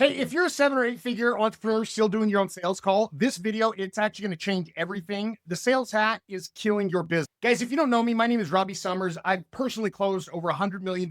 Hey, if you're a 7 or 8 figure entrepreneur still doing your own sales call, this video, it's actually going to change everything. The sales hat is killing your business. Guys, if you don't know me, my name is Robbie Summers. I've personally closed over $100 million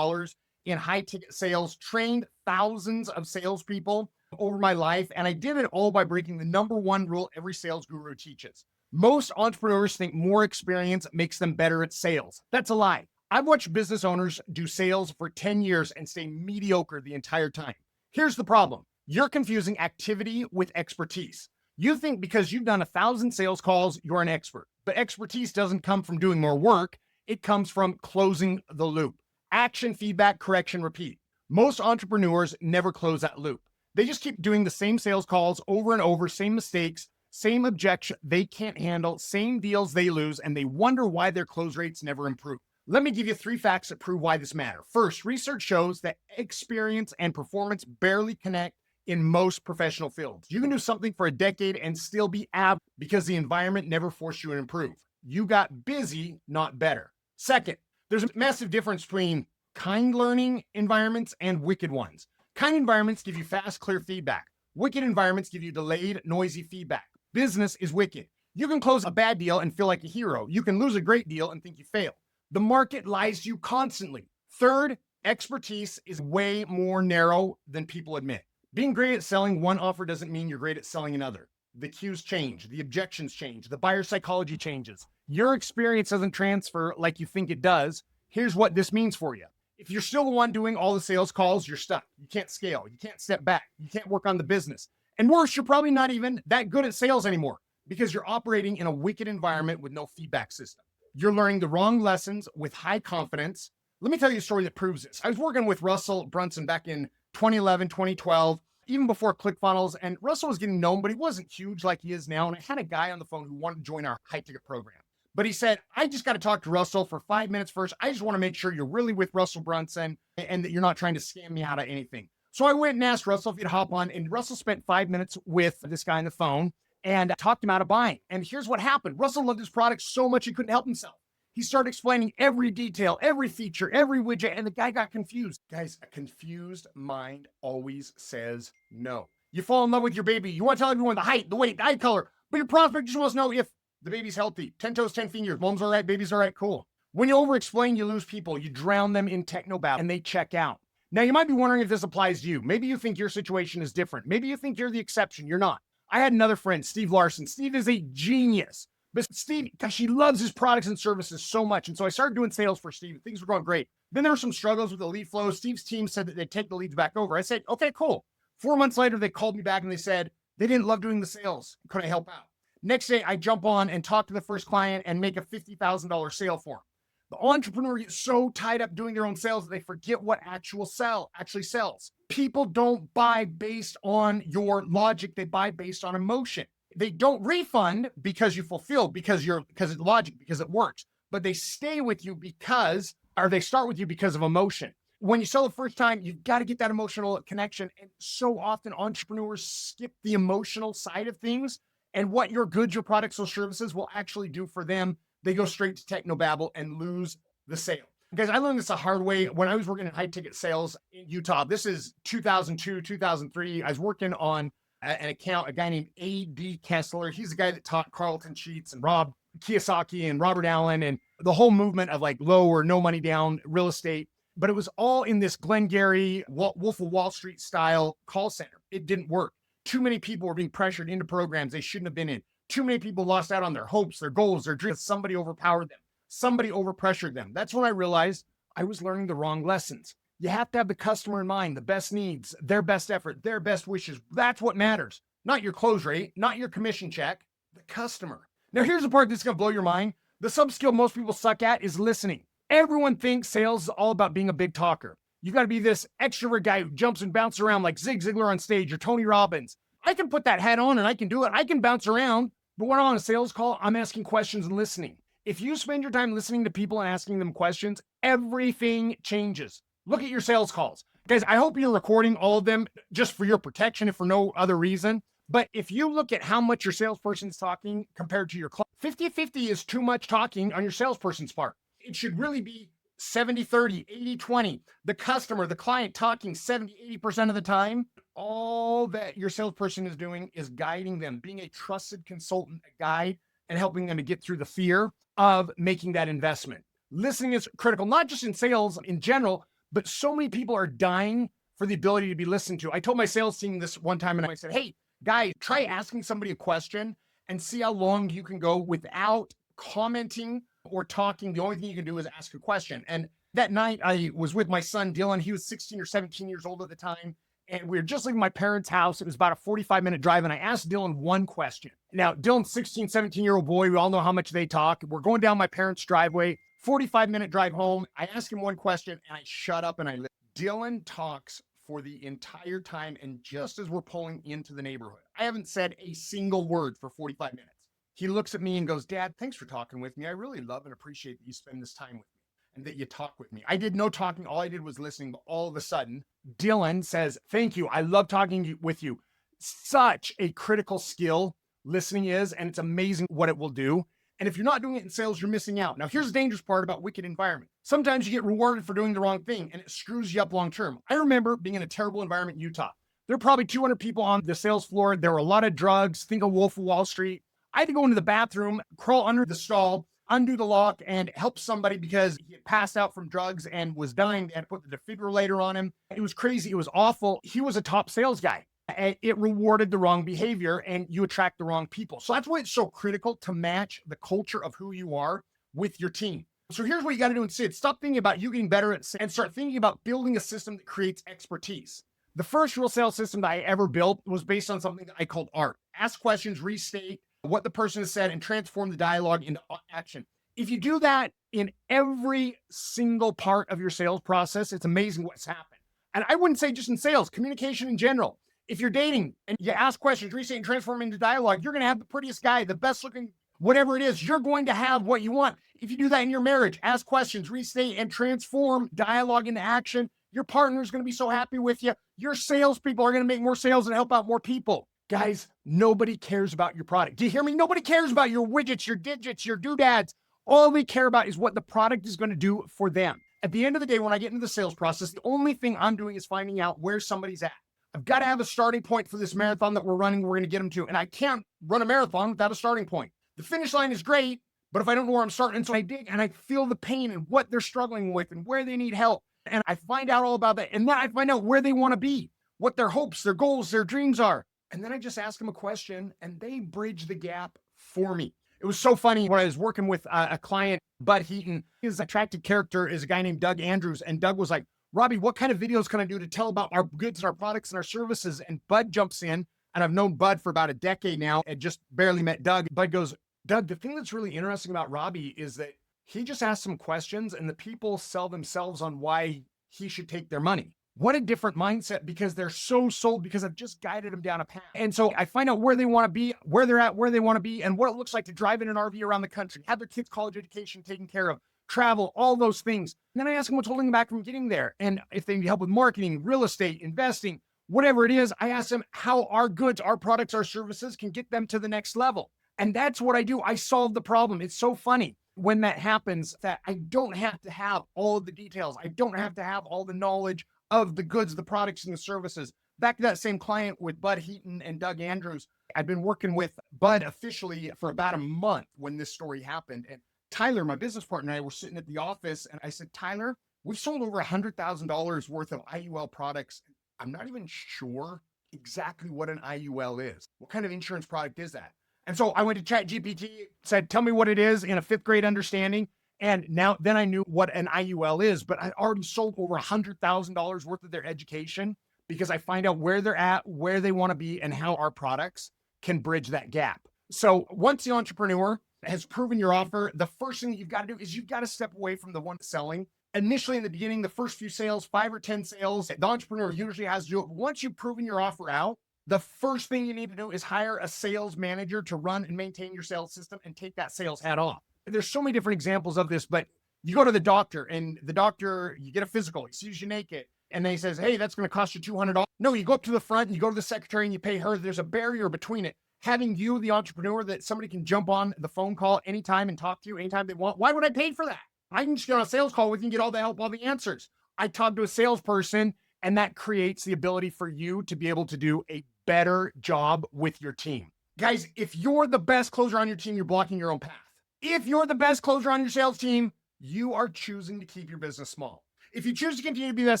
in high ticket sales, trained thousands of salespeople over my life, and I did it all by breaking the number one rule every sales guru teaches. Most entrepreneurs think more experience makes them better at sales. That's a lie. I've watched business owners do sales for 10 years and stay mediocre the entire time. Here's the problem. You're confusing activity with expertise. You think because you've done 1,000 sales calls, you're an expert. But expertise doesn't come from doing more work. It comes from closing the loop. Action, feedback, correction, repeat. Most entrepreneurs never close that loop. They just keep doing the same sales calls over and over, same mistakes, same objection they can't handle, same deals they lose, and they wonder why their close rates never improve. Let me give you 3 facts that prove why this matters. First, research shows that experience and performance barely connect in most professional fields. You can do something for a decade and still be average because the environment never forced you to improve. You got busy, not better. Second, there's a massive difference between kind learning environments and wicked ones. Kind environments give you fast, clear feedback. Wicked environments give you delayed, noisy feedback. Business is wicked. You can close a bad deal and feel like a hero. You can lose a great deal and think you failed. The market lies to you constantly. Third, expertise is way more narrow than people admit. Being great at selling one offer doesn't mean you're great at selling another. The cues change, the objections change, the buyer psychology changes. Your experience doesn't transfer like you think it does. Here's what this means for you. If you're still the one doing all the sales calls, you're stuck. You can't scale. You can't step back. You can't work on the business. And worse, you're probably not even that good at sales anymore because you're operating in a wicked environment with no feedback system. You're learning the wrong lessons with high confidence. Let me tell you a story that proves this. I was working with Russell Brunson back in 2011, 2012, even before ClickFunnels, and Russell was getting known, but he wasn't huge like he is now. And I had a guy on the phone who wanted to join our high ticket program. But he said, I just got to talk to Russell for 5 minutes first. I just want to make sure you're really with Russell Brunson and that you're not trying to scam me out of anything. So I went and asked Russell if he'd hop on, and Russell spent 5 minutes with this guy on the phone and talked him out of buying. And here's what happened. Russell loved his product so much he couldn't help himself. He started explaining every detail, every feature, every widget, and the guy got confused. Guys, a confused mind always says no. You fall in love with your baby. You want to tell everyone the height, the weight, the eye color, but your prospect just wants to know if the baby's healthy. 10 toes, 10 fingers. Mom's all right, baby's all right, cool. When you over-explain, you lose people. You drown them in technobabble, and they check out. Now, you might be wondering if this applies to you. Maybe you think your situation is different. Maybe you think you're the exception. You're not. I had another friend, Steve Larson. Steve is a genius. But Steve, gosh, he loves his products and services so much. And so I started doing sales for Steve. Things were going great. Then there were some struggles with the lead flow. Steve's team said that they'd take the leads back over. I said, okay, cool. 4 months later, they called me back and they said they didn't love doing the sales. Could I help out? Next day, I jump on and talk to the first client and make a $50,000 sale for him. The entrepreneur gets so tied up doing their own sales that they forget what actually sells. People don't buy based on your logic. They buy based on emotion. They don't refund because you fulfill, because it's logic, because it works, but they stay with you they start with you because of emotion. When you sell the first time, you've got to get that emotional connection. And so often entrepreneurs skip the emotional side of things and what your goods, your products, or services will actually do for them. They go straight to technobabble and lose the sale. Guys, I learned this the hard way when I was working in high ticket sales in Utah. This is 2002, 2003. I was working on an account, a guy named A.D. Kessler. He's the guy that taught Carlton Sheets and Rob Kiyosaki and Robert Allen and the whole movement of like low or no money down real estate. But it was all in this Glengarry, Wolf of Wall Street style call center. It didn't work. Too many people were being pressured into programs they shouldn't have been in. Too many people lost out on their hopes, their goals, their dreams. Somebody overpowered them. Somebody overpressured them. That's when I realized I was learning the wrong lessons. You have to have the customer in mind, the best needs, their best effort, their best wishes. That's what matters. Not your close rate, not your commission check, the customer. Now, here's the part that's going to blow your mind. The sub-skill most people suck at is listening. Everyone thinks sales is all about being a big talker. You got to be this extrovert guy who jumps and bounces around like Zig Ziglar on stage or Tony Robbins. I can put that hat on and I can do it. I can bounce around. But when I'm on a sales call, I'm asking questions and listening. If you spend your time listening to people and asking them questions, everything changes. Look at your sales calls. Guys, I hope you're recording all of them just for your protection and for no other reason. But if you look at how much your salesperson is talking compared to your client, 50-50 is too much talking on your salesperson's part. It should really be 70-30, 80-20, the customer, the client talking 70-80% of the time. All that your salesperson is doing is guiding them, being a trusted consultant, a guide, and helping them to get through the fear of making that investment. Listening is critical, not just in sales in general, but so many people are dying for the ability to be listened to. I told my sales team this one time and I said, hey, guys, try asking somebody a question and see how long you can go without commenting or talking. The only thing you can do is ask a question. And that night I was with my son, Dylan. He was 16 or 17 years old at the time. And we were just leaving my parents' house. It was about a 45-minute drive. And I asked Dylan one question. Now, Dylan's 16, 17-year-old boy. We all know how much they talk. We're going down my parents' driveway, 45-minute drive home. I asked him one question and I shut up and I listened. Dylan talks for the entire time. And just as we're pulling into the neighborhood, I haven't said a single word for 45 minutes. He looks at me and goes, Dad, thanks for talking with me. I really love and appreciate that you spend this time with me and that you talk with me. I did no talking. All I did was listening. But all of a sudden, Dylan says, thank you. I love talking with you. Such a critical skill listening is, and it's amazing what it will do. And if you're not doing it in sales, you're missing out. Now, here's the dangerous part about wicked environment. Sometimes you get rewarded for doing the wrong thing and it screws you up long term. I remember being in a terrible environment in Utah. There were probably 200 people on the sales floor. There were a lot of drugs. Think of Wolf of Wall Street. I had to go into the bathroom, crawl under the stall, undo the lock, and help somebody because he had passed out from drugs and was dying. They had to put the defibrillator on him. It was crazy. It was awful. He was a top sales guy. It rewarded the wrong behavior and you attract the wrong people. So that's why it's so critical to match the culture of who you are with your team. So here's what you got to do instead. Stop thinking about you getting better at sales and start thinking about building a system that creates expertise. The first real sales system that I ever built was based on something that I called ART. Ask questions, restate what the person has said, and transform the dialogue into action. If you do that in every single part of your sales process, it's amazing what's happened. And I wouldn't say just in sales, communication in general. If you're dating and you ask questions, restate, and transform into dialogue, you're going to have the prettiest guy, the best looking, whatever it is, you're going to have what you want. If you do that in your marriage, ask questions, restate, and transform dialogue into action, your partner is going to be so happy with you. Your salespeople are going to make more sales and help out more people. Guys, nobody cares about your product. Do you hear me? Nobody cares about your widgets, your digits, your doodads. All they care about is what the product is going to do for them. At the end of the day, when I get into the sales process, the only thing I'm doing is finding out where somebody's at. I've got to have a starting point for this marathon that we're running, we're going to get them to. And I can't run a marathon without a starting point. The finish line is great, but if I don't know where I'm starting, and so I dig and I feel the pain and what they're struggling with and where they need help. And I find out all about that. And then I find out where they want to be, what their hopes, their goals, their dreams are. And then I just ask them a question and they bridge the gap for me. It was so funny when I was working with a client, Bud Heaton. His attractive character is a guy named Doug Andrews. And Doug was like, Robbie, what kind of videos can I do to tell about our goods and our products and our services? And Bud jumps in, and I've known Bud for about a decade now and just barely met Doug. Bud goes, Doug, the thing that's really interesting about Robbie is that he just asks some questions and the people sell themselves on why he should take their money. What a different mindset, because they're so sold because I've just guided them down a path. And so I find out where they want to be, where they're at, where they want to be, and what it looks like to drive in an RV around the country, have their kids' college education taken care of, travel, all those things. And then I ask them what's holding them back from getting there. And if they need help with marketing, real estate, investing, whatever it is, I ask them how our goods, our products, our services can get them to the next level. And that's what I do. I solve the problem. It's so funny when that happens that I don't have to have all of the details. I don't have to have all the knowledge of the goods, the products, and the services. Back to that same client with Bud Heaton and Doug Andrews. I'd been working with Bud officially for about a month when this story happened. And Tyler, my business partner, and I were sitting at the office and I said, Tyler, we've sold over $100,000 worth of IUL products. I'm not even sure exactly what an IUL is. What kind of insurance product is that? And so I went to ChatGPT, said, tell me what it is in a 5th grade understanding. And then I knew what an IUL is, but I already sold over $100,000 worth of their education because I find out where they're at, where they want to be, and how our products can bridge that gap. So once the entrepreneur has proven your offer, the first thing you've got to do is you've got to step away from the one selling. Initially in the beginning, the first few sales, 5 or 10 sales, the entrepreneur usually has to do it. Once you've proven your offer out, the first thing you need to do is hire a sales manager to run and maintain your sales system and take that sales hat off. There's so many different examples of this, but you go to the doctor and the doctor, you get a physical, he sees you naked and then he says, hey, that's going to cost you $200. No, you go up to the front and you go to the secretary and you pay her. There's a barrier between it. Having you, the entrepreneur, that somebody can jump on the phone call anytime and talk to you anytime they want. Why would I pay for that? I can just get on a sales call with you and get all the help, all the answers. I talk to a salesperson, and that creates the ability for you to be able to do a better job with your team. Guys, if you're the best closer on your team, you're blocking your own path. If you're the best closer on your sales team, you are choosing to keep your business small. If you choose to continue to be that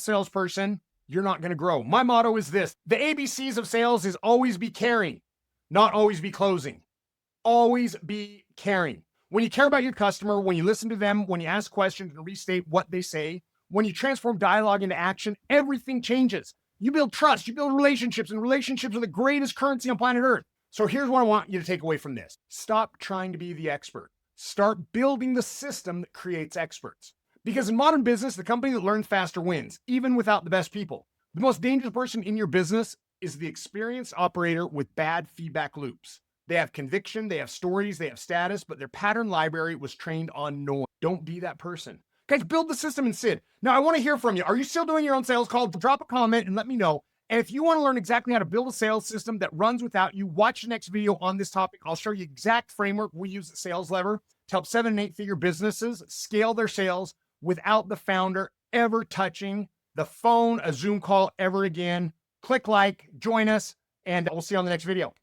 salesperson, you're not going to grow. My motto is this: the ABCs of sales is always be caring, not always be closing. Always be caring. When you care about your customer, when you listen to them, when you ask questions and restate what they say, when you transform dialogue into action, everything changes. You build trust, you build relationships, and relationships are the greatest currency on planet Earth. So here's what I want you to take away from this. Stop trying to be the expert. Start building the system that creates experts. Because in modern business, the company that learns faster wins, even without the best people. The most dangerous person in your business is the experienced operator with bad feedback loops. They have conviction, they have stories, they have status, but their pattern library was trained on noise. Don't be that person. Guys, build the system and Sid. Now, I want to hear from you. Are you still doing your own sales call? Drop a comment and let me know. And if you want to learn exactly how to build a sales system that runs without you, watch the next video on this topic. I'll show you exact framework we use at Sales Lever to help 7- and 8-figure businesses scale their sales without the founder ever touching the phone, a Zoom call ever again. Click like, join us, and we'll see you on the next video.